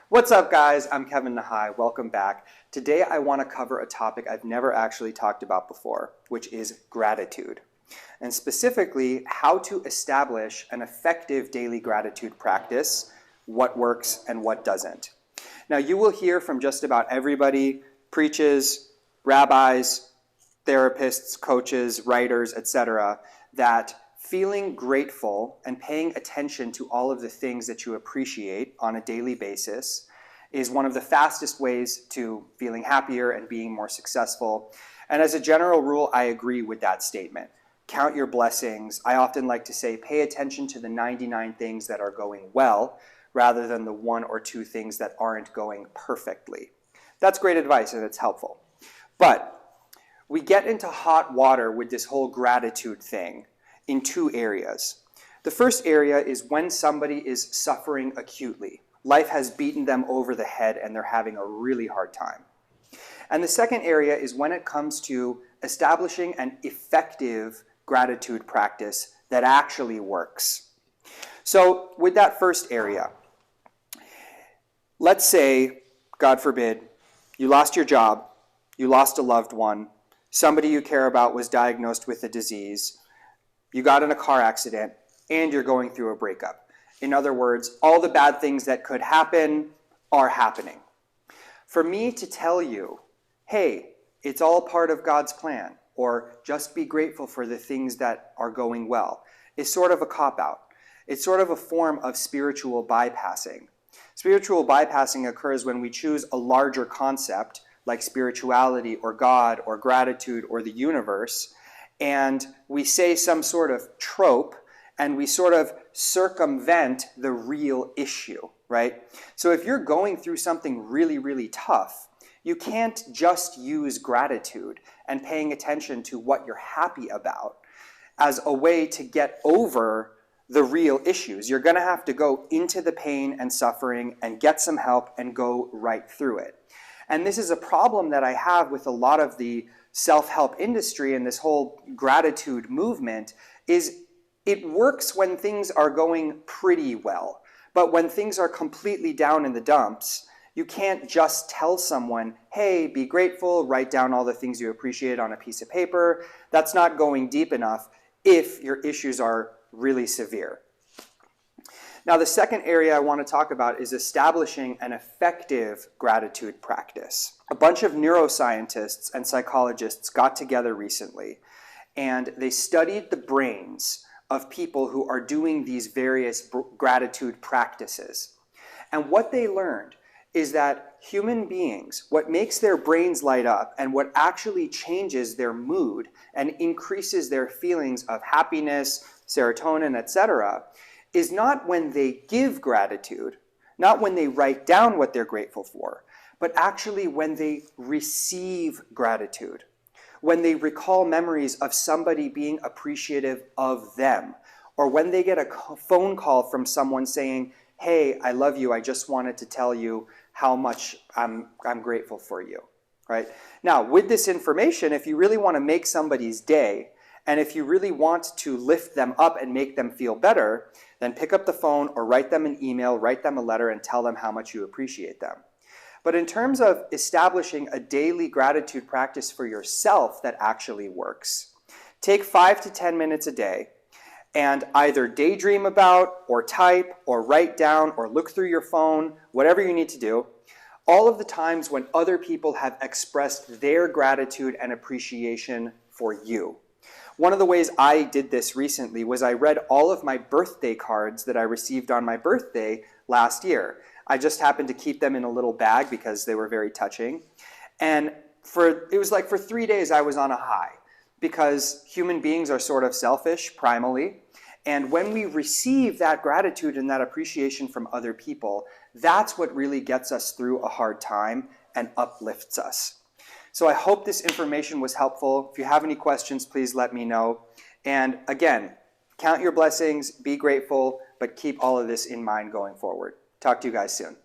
What's up, guys? I'm Kevin Nahai. Welcome back. Today I want to cover a topic I've never actually talked about before, which is gratitude. And specifically, how to establish an effective daily gratitude practice, what works and what doesn't. Now, you will hear from just about everybody, preachers, rabbis, therapists, coaches, writers, etc., that feeling grateful and paying attention to all of the things that you appreciate on a daily basis is one of the fastest ways to feeling happier and being more successful. And as a general rule, I agree with that statement. Count your blessings. I often like to say, pay attention to the 99 things that are going well rather than the one or two things that aren't going perfectly. That's great advice and it's helpful. But we get into hot water with this whole gratitude thing in two areas. The first area is when somebody is suffering acutely. Life has beaten them over the head and they're having a really hard time. And the second area is when it comes to establishing an effective gratitude practice that actually works. So with that first area, let's say, God forbid, you lost your job, you lost a loved one, somebody you care about was diagnosed with a disease, you got in a car accident, and you're going through a breakup. In other words, all the bad things that could happen are happening. For me to tell you, hey, it's all part of God's plan, or just be grateful for the things that are going well, is sort of a cop-out. It's sort of a form of spiritual bypassing. Spiritual bypassing occurs when we choose a larger concept, like spirituality or God or gratitude or the universe, and we say some sort of trope and we sort of circumvent the real issue, right? So if you're going through something really, really tough, you can't just use gratitude and paying attention to what you're happy about as a way to get over the real issues. You're going to have to go into the pain and suffering and get some help and go right through it. And this is a problem that I have with a lot of the self-help industry and this whole gratitude movement is it works when things are going pretty well. But when things are completely down in the dumps, you can't just tell someone, hey, be grateful, write down all the things you appreciate on a piece of paper. That's not going deep enough if your issues are really severe. Now, the second area I want to talk about is establishing an effective gratitude practice. A bunch of neuroscientists and psychologists got together recently, and they studied the brains of people who are doing these various gratitude practices. And what they learned is that human beings, what makes their brains light up and what actually changes their mood and increases their feelings of happiness, serotonin, etc., is not when they give gratitude, not when they write down what they're grateful for, but actually when they receive gratitude, when they recall memories of somebody being appreciative of them, or when they get a phone call from someone saying, hey, I love you, I just wanted to tell you how much I'm grateful for you, right? Now, with this information, if you really want to make somebody's day, and if you really want to lift them up and make them feel better, then pick up the phone or write them an email, write them a letter, and tell them how much you appreciate them. But in terms of establishing a daily gratitude practice for yourself that actually works, take 5 to 10 minutes a day and either daydream about or type or write down or look through your phone, whatever you need to do, all of the times when other people have expressed their gratitude and appreciation for you. One of the ways I did this recently was I read all of my birthday cards that I received on my birthday last year. I just happened to keep them in a little bag because they were very touching. And it was like for 3 days I was on a high because human beings are sort of selfish primally. And when we receive that gratitude and that appreciation from other people, that's what really gets us through a hard time and uplifts us. So I hope this information was helpful. If you have any questions, please let me know. And again, count your blessings, be grateful, but keep all of this in mind going forward. Talk to you guys soon.